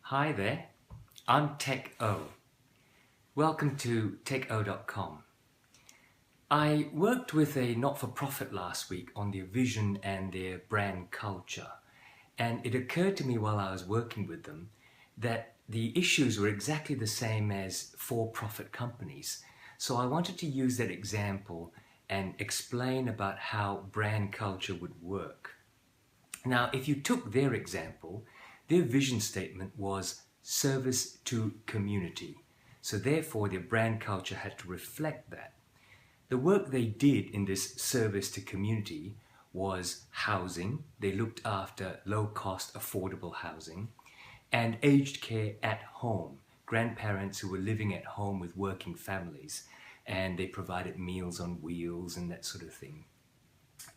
Hi there, I'm Tech O. Welcome to TechO.com. I worked with a not-for-profit last week on their vision and their brand culture, and it occurred to me while I was working with them that the issues were exactly the same as for-profit companies. So I wanted to use that example and explain about how brand culture would work. Now, if you took their example, their vision statement was service to community. So therefore, their brand culture had to reflect that. The work they did in this service to community was housing. They looked after low-cost, affordable housing, and aged care at home, grandparents who were living at home with working families, and they provided meals on wheels and that sort of thing.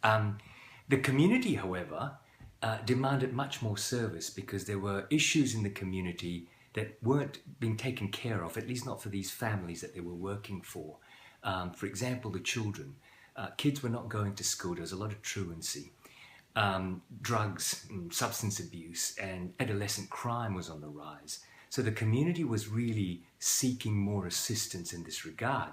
The community, however, demanded much more service because there were issues in the community that weren't being taken care of, at least not for these families that they were working for. For example, the children. Kids were not going to school. There was a lot of truancy. Drugs, substance abuse, and adolescent crime was on the rise. So the community was really seeking more assistance in this regard.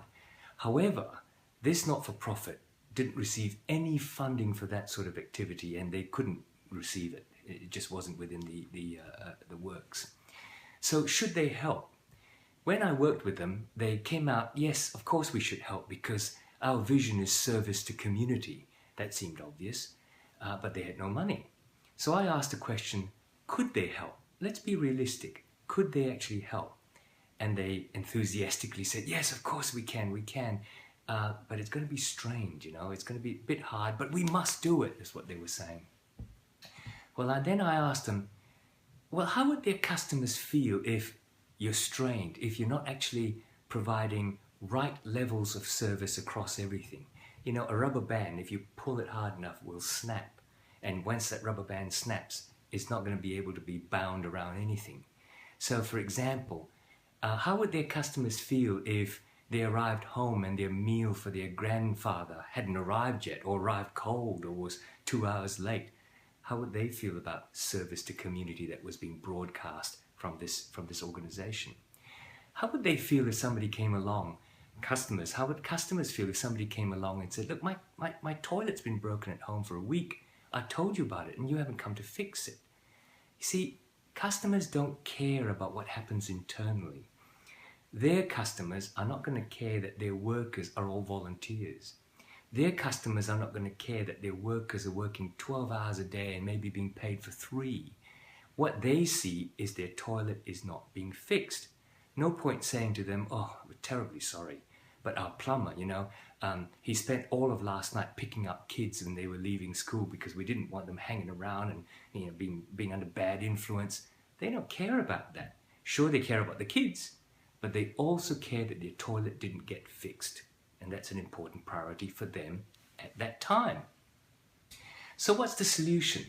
However, this not-for-profit didn't receive any funding for that sort of activity, and they couldn't receive it. It just wasn't within the works. So should they help? When I worked with them, they came out, yes, of course we should help because our vision is service to community. That seemed obvious, but they had no money. So I asked the question, could they help? Let's be realistic. Could they actually help? And they enthusiastically said, yes, of course we can. But it's going to be strained, it's going to be a bit hard, but we must do it, is what they were saying. Well, then I asked them, well, how would their customers feel if you're strained, if you're not actually providing right levels of service across everything? A rubber band, if you pull it hard enough, will snap. And once that rubber band snaps, it's not going to be able to be bound around anything. So, for example, how would their customers feel if they arrived home and their meal for their grandfather hadn't arrived yet, or arrived cold, or was 2 hours late? How would they feel about service to community that was being broadcast from this organization? How would they feel if somebody came along, customers, how would customers feel if somebody came along and said, look, my toilet's been broken at home for a week. I told you about it and you haven't come to fix it. You see, customers don't care about what happens internally. Their customers are not going to care that their workers are all volunteers. Their customers are not going to care that their workers are working 12 hours a day and maybe being paid for 3. What they see is their toilet is not being fixed. No point saying to them, oh, we're terribly sorry, but our plumber, he spent all of last night picking up kids when they were leaving school because we didn't want them hanging around and being under bad influence. They don't care about that. Sure, they care about the kids, but they also care that their toilet didn't get fixed. And that's an important priority for them at that time. So what's the solution?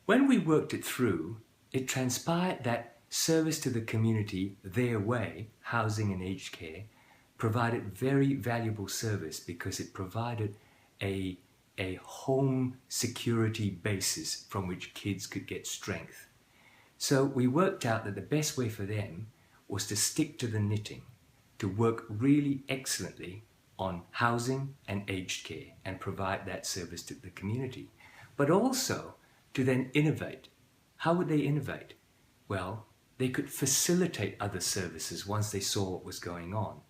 When we worked it through, it transpired that service to the community their way, housing and aged care, provided very valuable service because it provided a home security basis from which kids could get strength. So we worked out that the best way for them was to stick to the knitting, to work really excellently on housing and aged care and provide that service to the community, but also to then innovate. How would they innovate? Well, they could facilitate other services once they saw what was going on.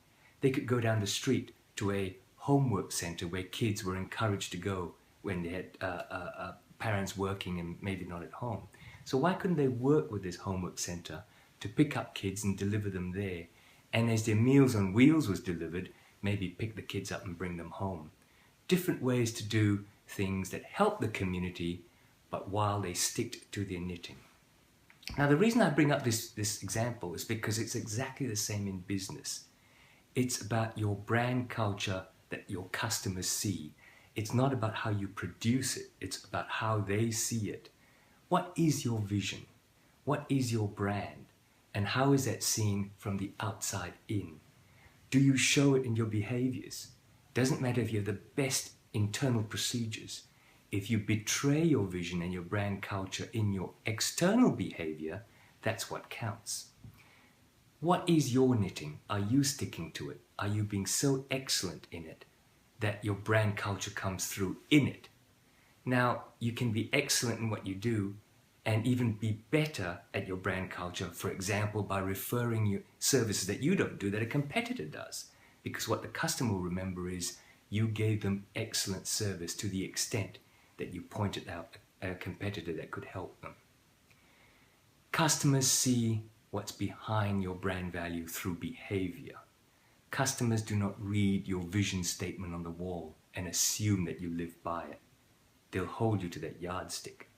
They could go down the street to a homework center where kids were encouraged to go when they had parents working and maybe not at home. So why couldn't they work with this homework center to pick up kids and deliver them there? And as their Meals on Wheels was delivered, maybe pick the kids up and bring them home. Different ways to do things that help the community, but while they stick to their knitting. Now, the reason I bring up this example is because it's exactly the same in business. It's about your brand culture that your customers see. It's not about how you produce it. It's about how they see it. What is your vision? What is your brand? And how is that seen from the outside in? Do you show it in your behaviors? Doesn't matter if you have the best internal procedures. If you betray your vision and your brand culture in your external behavior, That's what counts. What is your knitting? Are you sticking to it? Are you being so excellent in it that your brand culture comes through in it? Now, you can be excellent in what you do and even be better at your brand culture, for example, by referring you services that you don't do that a competitor does. Because what the customer will remember is you gave them excellent service to the extent that you pointed out a competitor that could help them. Customers see what's behind your brand value through behavior. Customers do not read your vision statement on the wall and assume that you live by it. They'll hold you to that yardstick.